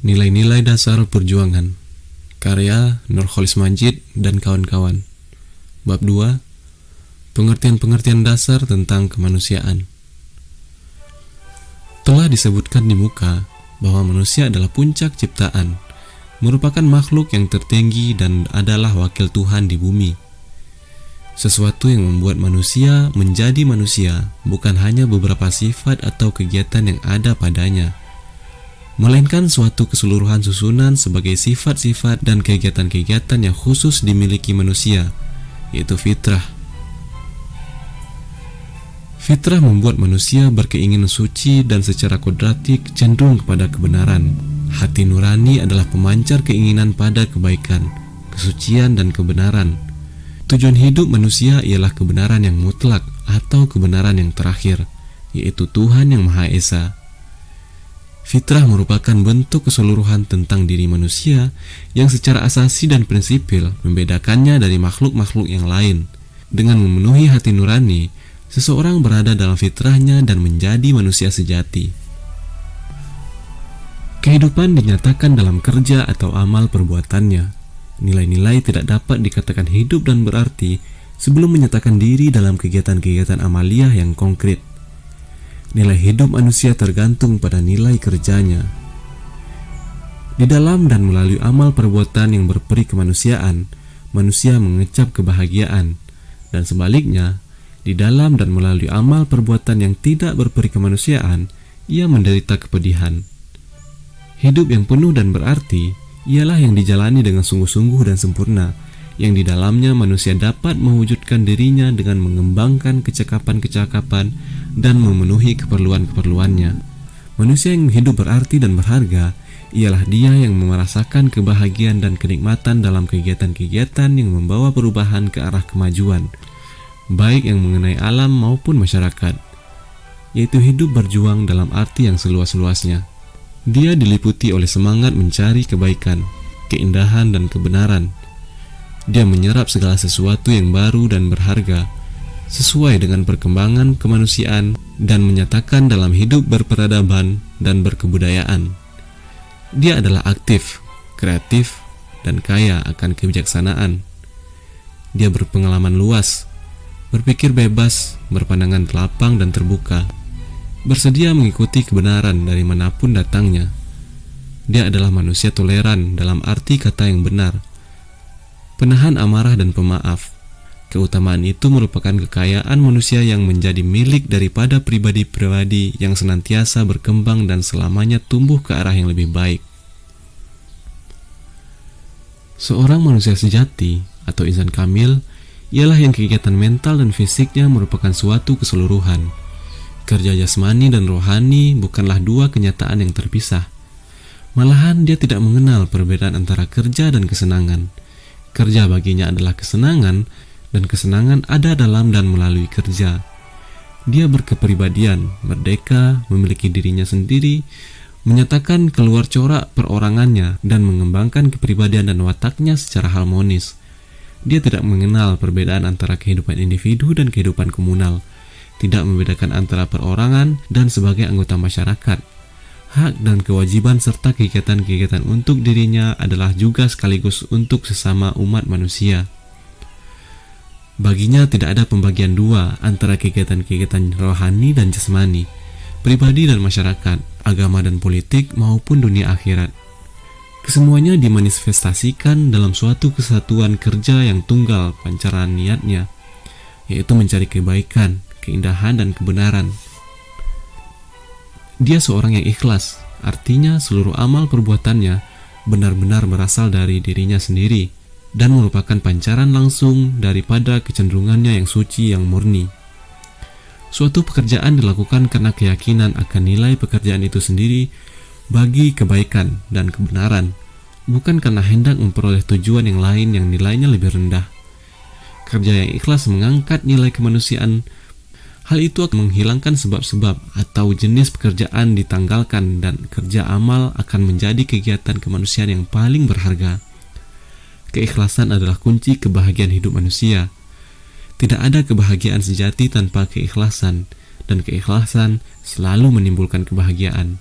Nilai-nilai dasar perjuangan. Karya Nurcholish Madjid dan kawan-kawan. Bab 2. Pengertian-pengertian dasar tentang kemanusiaan. Telah disebutkan di muka bahwa manusia adalah puncak ciptaan, merupakan makhluk yang tertinggi dan adalah wakil Tuhan di bumi. Sesuatu yang membuat manusia menjadi manusia bukan hanya beberapa sifat atau kegiatan yang ada padanya, melainkan suatu keseluruhan susunan sebagai sifat-sifat dan kegiatan-kegiatan yang khusus dimiliki manusia, yaitu fitrah. Fitrah membuat manusia berkeinginan suci dan secara kodratik cenderung kepada kebenaran. Hati nurani adalah pemancar keinginan pada kebaikan, kesucian, dan kebenaran. Tujuan hidup manusia ialah kebenaran yang mutlak atau kebenaran yang terakhir, yaitu Tuhan yang Maha Esa. Fitrah merupakan bentuk keseluruhan tentang diri manusia yang secara asasi dan prinsipil membedakannya dari makhluk-makhluk yang lain. Dengan memenuhi hati nurani, seseorang berada dalam fitrahnya dan menjadi manusia sejati. Kehidupan dinyatakan dalam kerja atau amal perbuatannya. Nilai-nilai tidak dapat dikatakan hidup dan berarti sebelum menyatakan diri dalam kegiatan-kegiatan amaliah yang konkret. Nilai hidup manusia tergantung pada nilai kerjanya. Di dalam dan melalui amal perbuatan yang berperi kemanusiaan, manusia mengecap kebahagiaan, dan sebaliknya, di dalam dan melalui amal perbuatan yang tidak berperi kemanusiaan, ia menderita kepedihan. Hidup yang penuh dan berarti ialah yang dijalani dengan sungguh-sungguh dan sempurna, yang di dalamnya manusia dapat mewujudkan dirinya dengan mengembangkan kecakapan-kecakapan dan memenuhi keperluan-keperluannya. Manusia yang hidup berarti dan berharga ialah dia yang merasakan kebahagiaan dan kenikmatan dalam kegiatan-kegiatan yang membawa perubahan ke arah kemajuan, baik yang mengenai alam maupun masyarakat, yaitu hidup berjuang dalam arti yang seluas-luasnya. Dia diliputi oleh semangat mencari kebaikan, keindahan, dan kebenaran. Dia menyerap segala sesuatu yang baru dan berharga sesuai dengan perkembangan kemanusiaan dan menyatakan dalam hidup berperadaban dan berkebudayaan. Dia adalah aktif, kreatif, dan kaya akan kebijaksanaan. Dia berpengalaman luas, berpikir bebas, berpandangan lapang dan terbuka, bersedia mengikuti kebenaran dari manapun datangnya. Dia adalah manusia toleran dalam arti kata yang benar, penahan amarah dan pemaaf. Keutamaan itu merupakan kekayaan manusia yang menjadi milik daripada pribadi-pribadi yang senantiasa berkembang dan selamanya tumbuh ke arah yang lebih baik. Seorang manusia sejati atau insan kamil ialah yang kegiatan mental dan fisiknya merupakan suatu keseluruhan. Kerja jasmani dan rohani bukanlah dua kenyataan yang terpisah. Malahan dia tidak mengenal perbedaan antara kerja dan kesenangan. Kerja baginya adalah kesenangan, dan kesenangan ada dalam dan melalui kerja. Dia berkepribadian, merdeka, memiliki dirinya sendiri, menyatakan keluar corak perorangannya, dan mengembangkan kepribadian dan wataknya secara harmonis. Dia tidak mengenal perbedaan antara kehidupan individu dan kehidupan komunal, tidak membedakan antara perorangan dan sebagai anggota masyarakat. Hak dan kewajiban serta kegiatan-kegiatan untuk dirinya adalah juga sekaligus untuk sesama umat manusia. Baginya tidak ada pembagian dua antara kegiatan-kegiatan rohani dan jasmani, pribadi dan masyarakat, agama dan politik maupun dunia akhirat. Kesemuanya dimanifestasikan dalam suatu kesatuan kerja yang tunggal pancaran niatnya, yaitu mencari kebaikan, keindahan, dan kebenaran. Dia seorang yang ikhlas, artinya seluruh amal perbuatannya benar-benar berasal dari dirinya sendiri dan merupakan pancaran langsung daripada kecenderungannya yang suci, yang murni. Suatu pekerjaan dilakukan karena keyakinan akan nilai pekerjaan itu sendiri bagi kebaikan dan kebenaran, bukan karena hendak memperoleh tujuan yang lain yang nilainya lebih rendah. Kerja yang ikhlas mengangkat nilai kemanusiaan. Hal itu akan menghilangkan sebab-sebab atau jenis pekerjaan ditanggalkan, dan kerja amal akan menjadi kegiatan kemanusiaan yang paling berharga. Keikhlasan adalah kunci kebahagiaan hidup manusia. Tidak ada kebahagiaan sejati tanpa keikhlasan, dan keikhlasan selalu menimbulkan kebahagiaan.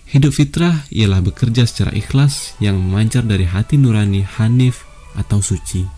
Hidup fitrah ialah bekerja secara ikhlas yang memancar dari hati nurani hanif atau suci.